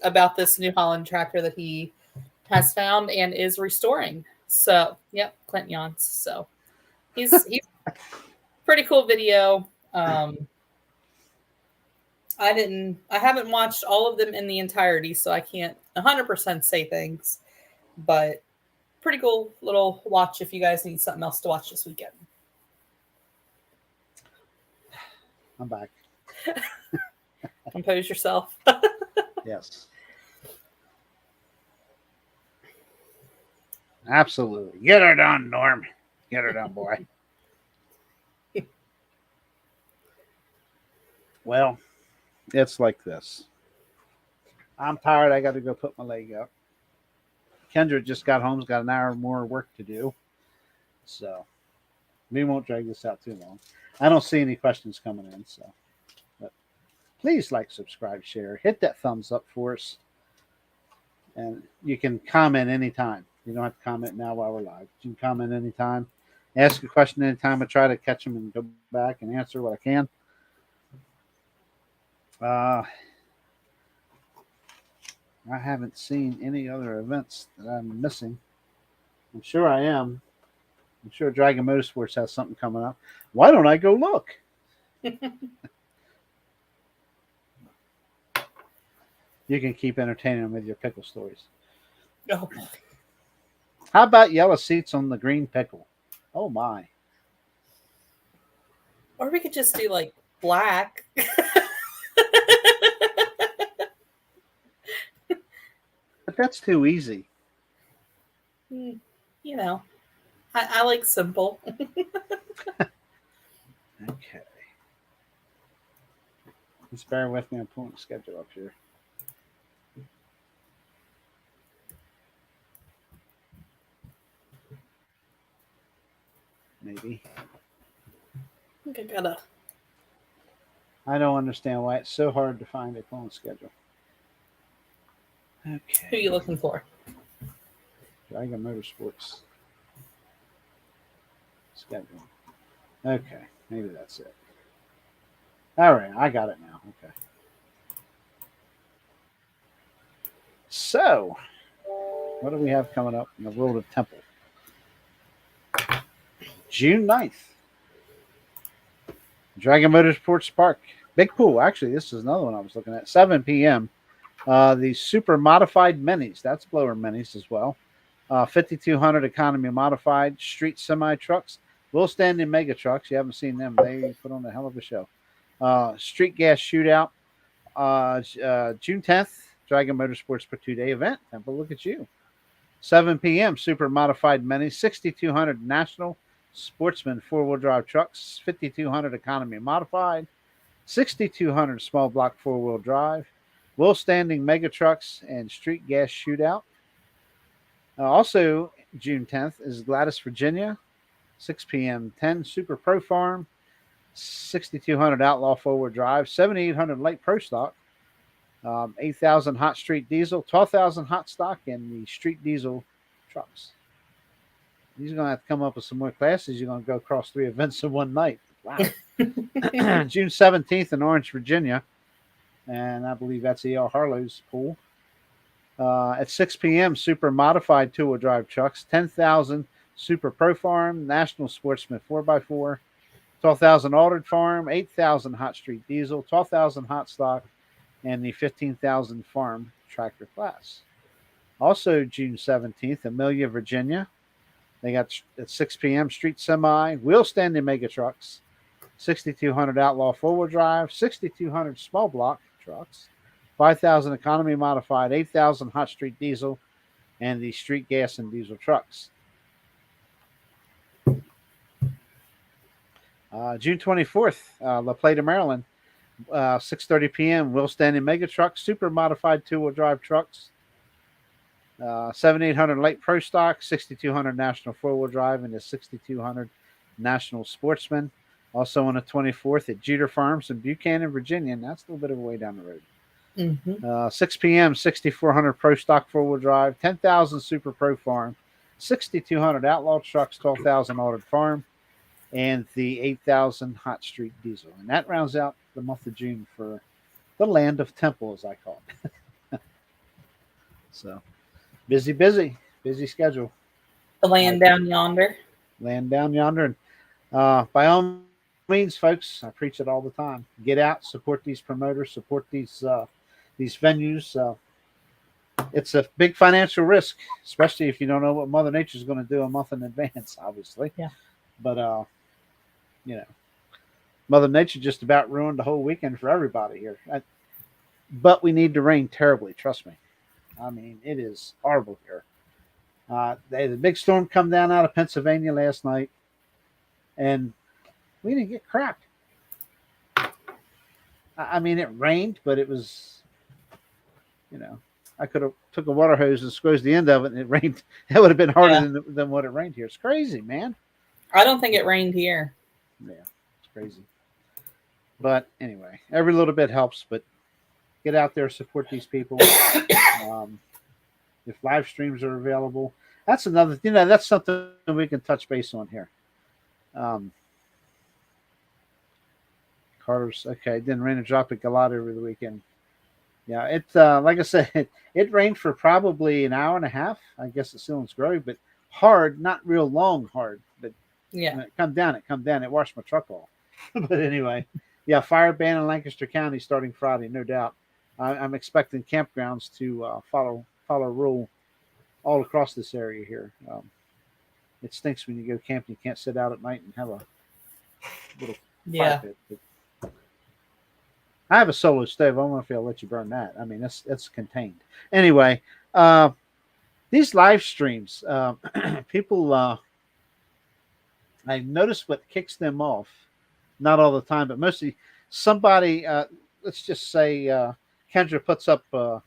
about this New Holland tractor that he has found and is restoring. So, yep, Clint yawns. So he's pretty cool video. I haven't watched all of them in the entirety, so I can't 100% say things, but pretty cool little watch if you guys need something else to watch this weekend. I'm back. Compose yourself. Yes. Absolutely. Get her done, Norm. Get her done, boy. Well, it's like this. I'm tired. I got to go put my leg up. Kendra just got home. Got an hour more work to do. So we won't drag this out too long. I don't see any questions coming in. So, but please like, subscribe, share. Hit that thumbs up for us. And you can comment anytime. You don't have to comment now while we're live. You can comment anytime. Ask a question anytime. I try to catch them and go back and answer what I can. I haven't seen any other events that I'm missing. I'm sure I am. I'm sure Dragon Motorsports has something coming up. Why don't I go look? You can keep entertaining them with your pickle stories. Oh. How about yellow seats on the green pickle? Oh, my. Or we could just do like black. But that's too easy. You know, I like simple. Okay. Just bear with me. I'm pulling the schedule up here. Maybe. I think I gotta. I don't understand why it's so hard to find a pulling schedule. Okay. Who are you looking for? Dragon Motorsports schedule. Okay, maybe that's it. All right, I got it now. Okay. So, what do we have coming up in the world of Temple? June 9th, Dragon Motorsports Park. Big pool. Actually, this is another one I was looking at. 7 p.m. The super modified minis. That's blower minis as well. 5200 economy modified street semi trucks. Will stand in mega trucks. You haven't seen them. They put on a hell of a show. Street gas shootout. June 10th. Dragon Motorsports for 2-day event. Temple, look at you. 7 p.m. Super modified minis. 6200 national sportsman four-wheel drive trucks. 5200 economy modified. 6200 small block four-wheel drive. Will standing mega trucks and street gas shootout. Also, June 10th is Gladys, Virginia, 6 p.m. 10 Super Pro Farm, 6200 Outlaw Forward Drive, 7800 Light Pro Stock, 8,000 Hot Street Diesel, 12,000 Hot Stock, and the Street Diesel trucks. You're going to have to come up with some more classes. You're going to go across 3 events in one night. Wow. June 17th in Orange, Virginia, and I believe that's E.L. Harlow's pool. At 6 p.m., super modified two-wheel drive trucks, 10,000 Super Pro Farm, National Sportsman 4x4, 12,000 Altered Farm, 8,000 Hot Street Diesel, 12,000 Hot Stock, and the 15,000 Farm Tractor class. Also, June 17th, Amelia, Virginia. They got at 6 p.m. Street Semi, Wheel Standing Mega Trucks, 6,200 Outlaw Four-Wheel Drive, 6,200 Small Block Trucks, 5,000 economy modified, 8,000 hot street diesel, and the street gas and diesel trucks. June 24th, La Plata, Maryland, 6:30 p.m. Will Standing Mega Trucks, super modified two-wheel drive trucks, 7,800 light pro stock, 6,200 national four-wheel drive, and the 6,200 national sportsman. Also on the 24th at Jeter Farms in Buchanan, Virginia, and that's a little bit of a way down the road. 6 p.m. 6,400 Pro Stock four-wheel drive, 10,000 Super Pro Farm, 6,200 Outlaw Trucks, 12,000 Altered Farm, and the 8,000 Hot Street Diesel. And that rounds out the month of June for the land of Temple, as I call it. So busy schedule. The land down yonder. Land down yonder. And by all means, folks, I preach it all the time. Get out, support these promoters, support these venues. It's a big financial risk, especially if you don't know what Mother Nature is going to do a month in advance, obviously. Yeah. But, Mother Nature just about ruined the whole weekend for everybody here. But we need the rain terribly, trust me. I mean, it is horrible here. They had a big storm come down out of Pennsylvania last night, and we didn't get crap. I mean, it rained, but it was, I could have took a water hose and squeezed the end of it, and it rained. That would have been harder than what it rained here. It's crazy, man. I don't think it rained here. Yeah, it's crazy. But anyway, every little bit helps. But get out there, support these people. If live streams are available, that's another. That's something we can touch base on here. Carter's okay. Didn't rain a drop at Galata over the weekend. Yeah, it like I said, it rained for probably an hour and a half. I guess at Sealands Grove, but hard, not real long, hard. But when it come down. It washed my truck off. But anyway, yeah, fire ban in Lancaster County starting Friday, no doubt. I'm expecting campgrounds to follow rule all across this area here. It stinks when you go camping. You can't sit out at night and have a little fire pit. But I have a solo stove. I don't know if I'll let you burn that. I mean, that's contained. Anyway, these live streams, people, I noticed what kicks them off. Not all the time, but mostly somebody, let's just say Kendra puts up the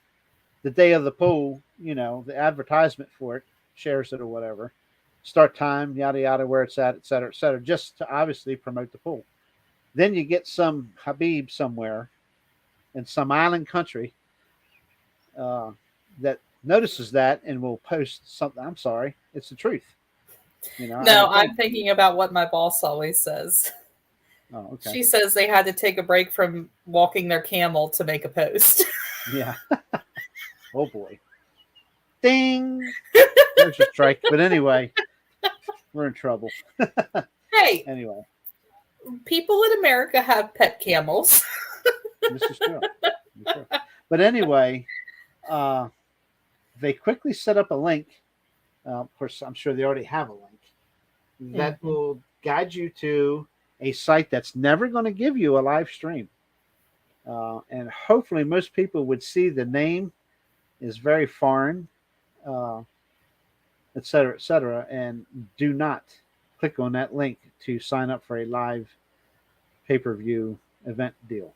day of the pool, the advertisement for it, shares it or whatever, start time, yada, yada, where it's at, et cetera, just to obviously promote the pool. Then you get some Habib somewhere in some island country that notices that and will post something. I'm sorry, it's the truth. No, I'm thinking about what my boss always says. Oh, okay. She says they had to take a break from walking their camel to make a post. Yeah. Oh boy. Ding. There's your strike. But anyway, we're in trouble. Hey. Anyway. People in America have pet camels. This is true. But anyway, they quickly set up a link. Of course, I'm sure they already have a link that will guide you to a site that's never going to give you a live stream. And hopefully most people would see the name is very foreign, et cetera, and do not click on that link to sign up for a live pay-per-view event deal,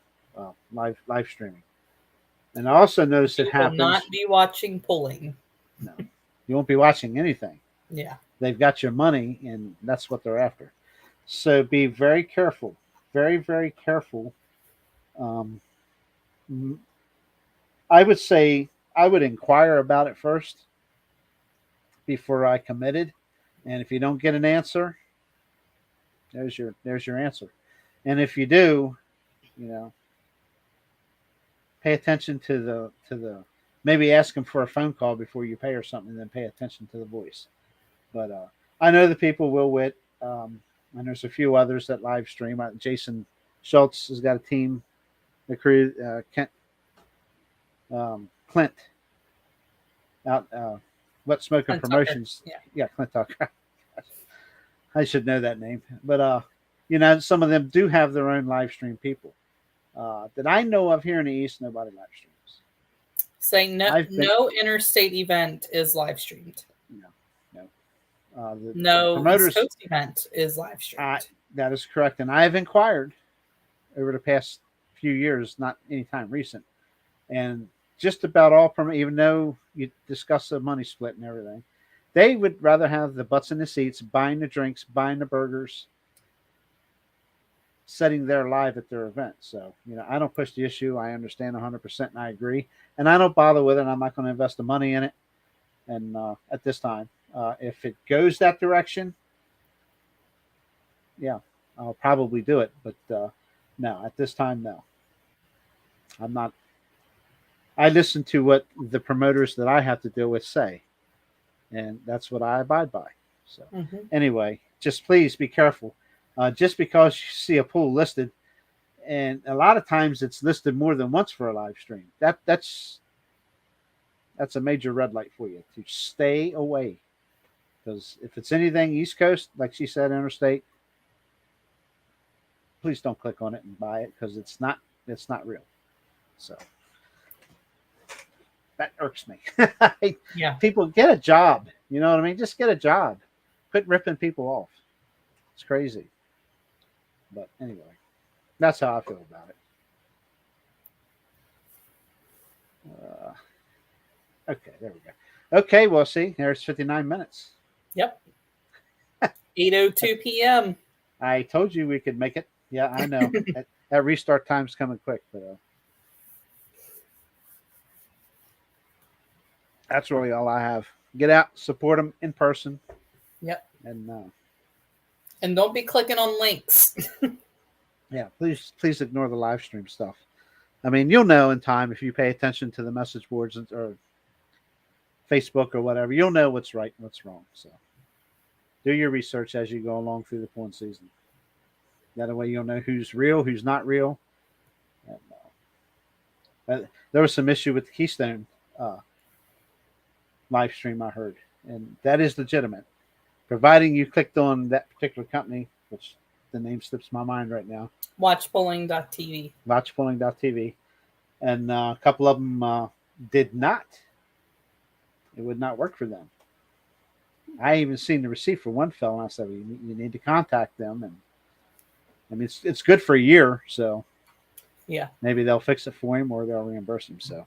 live streaming. And I also noticed it happens. Will not be watching pulling. No, you won't be watching anything. Yeah. They've got your money, and that's what they're after. So be very careful, very, very careful. I would say I would inquire about it first before I committed. And if you don't get an answer, there's your answer. And if you do, pay attention to the maybe ask them for a phone call before you pay or something, and then pay attention to the voice. But I know the people will wit, and there's a few others that live stream. Jason Schultz has got a team, the crew, Clint out What Smoking Clint Promotions. Tucker. Yeah, Clint Tucker. I should know that name. But some of them do have their own live stream people. That I know of here in the East, nobody live streams. Saying no interstate event is live streamed. No. The promoters Coast event is live streamed. That is correct. And I have inquired over the past few years, not anytime recent, and just about all even though you discuss the money split and everything, they would rather have the butts in the seats, buying the drinks, buying the burgers, setting there live at their event. So, I don't push the issue. I understand 100% and I agree. And I don't bother with it. I'm not going to invest the money in it. And at this time, if it goes that direction, yeah, I'll probably do it. But no, at this time, no. I'm not. I listen to what the promoters that I have to deal with say. And that's what I abide by. So anyway, just please be careful. Just because you see a pool listed, and a lot of times it's listed more than once for a live stream. That's a major red light for you to stay away. Because if it's anything East Coast, like she said, Interstate, please don't click on it and buy it because it's not real. So that irks me. Yeah. People, get a job. You know what I mean? Just get a job. Quit ripping people off. It's crazy. But anyway, that's how I feel about it. Okay, there we go. Okay, well, see, there's 59 minutes. Yep. 8:02 p.m. I told you we could make it. Yeah, I know. that restart time's coming quick, but that's really all I have. Get out, support them in person. Yep. And don't be clicking on links. Yeah, please ignore the live stream stuff. I mean, you'll know in time if you pay attention to the message boards or Facebook or whatever. You'll know what's right and what's wrong. So do your research as you go along through the porn season. That way you'll know who's real, who's not real. And, there was some issue with the Keystone live stream I heard, and that is legitimate. Providing you clicked on that particular company, which the name slips my mind right now. Watchpulling.tv. Watchpulling.tv. And a couple of them did not. It would not work for them. I even seen the receipt for one fellow, and I said, you need to contact them. And I mean, it's good for a year, so yeah, maybe they'll fix it for him or they'll reimburse him. So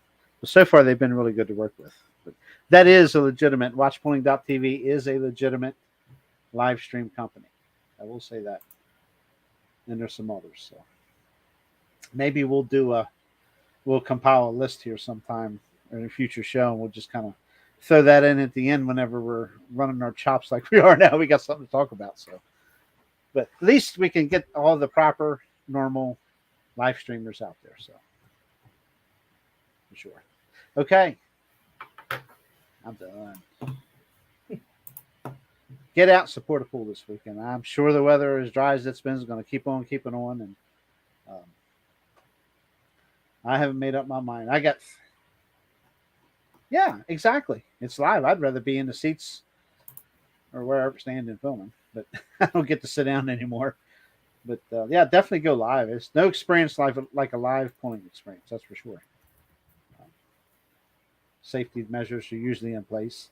far they've been really good to work with. But that is a legitimate. Watchpulling.tv is a legitimate live stream company. I will say that. And there's some others. So maybe we'll compile a list here sometime in a future show, and we'll just kind of throw that in at the end whenever we're running our chops like we are now. We got something to talk about. So, but at least we can get all the proper, normal live streamers out there. So, for sure. Okay. I'm done. Get out and support a pool this weekend. I'm sure the weather, as dry as it's been, is going to keep on keeping on. And I haven't made up my mind. Yeah, exactly. It's live. I'd rather be in the seats or wherever standing filming, but I don't get to sit down anymore. But yeah, definitely go live. It's no experience like a live pulling experience. That's for sure. Safety measures are usually in place.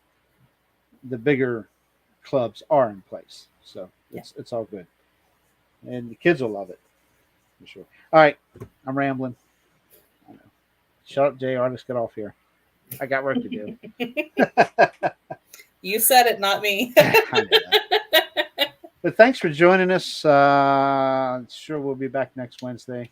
The bigger clubs are in place, so it's all good, and the kids will love it for sure. All right, I'm rambling. I know. Shut up, JR. Let's get off here. I got work to do. You said it, not me. But thanks for joining us. Sure, we'll be back next Wednesday.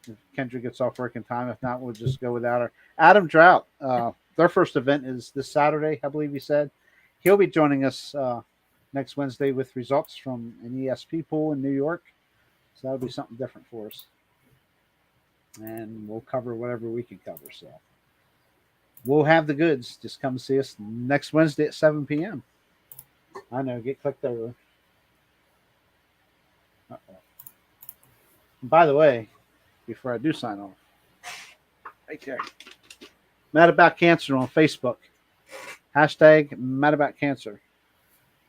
If Kendra gets off work in time. If not, we'll just go without her. Adam Drought, their first event is this Saturday, I believe he said. He'll be joining us next Wednesday with results from an ESP pool in New York. So that'll be something different for us. And we'll cover whatever we can cover. So we'll have the goods. Just come see us next Wednesday at 7 p.m. I know, get clicked over. Uh-oh. And by the way, before I do sign off, right there, Mad About Cancer on Facebook. Hashtag Mad About Cancer.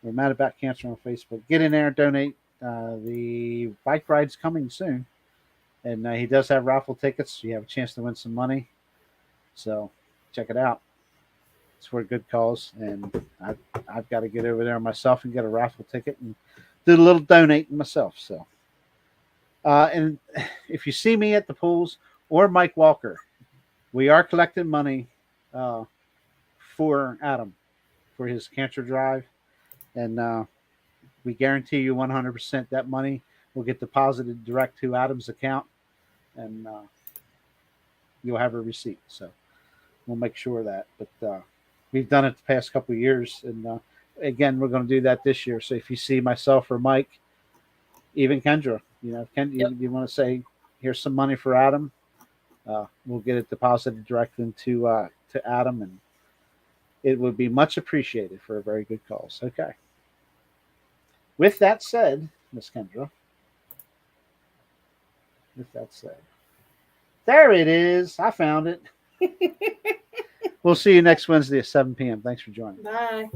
Or Mad About Cancer on Facebook. Get in there and donate. The bike ride's coming soon. And he does have raffle tickets. You have a chance to win some money. So check it out. It's for a good cause. And I've got to get over there myself and get a raffle ticket and do a little donating myself. So, and if you see me at the pools or Mike Walker, we are collecting money for Adam for his cancer drive. And we guarantee you 100% that money will get deposited direct to Adam's account. And you'll have a receipt. So we'll make sure of that. But we've done it the past couple of years. And again, we're going to do that this year. So if you see myself or Mike, even Kendra, you want to say, here's some money for Adam, we'll get it deposited directly into to Adam, and it would be much appreciated for a very good cause. Okay. With that said, Miss Kendra, there it is. I found it. We'll see you next Wednesday at 7 p.m. Thanks for joining. Bye.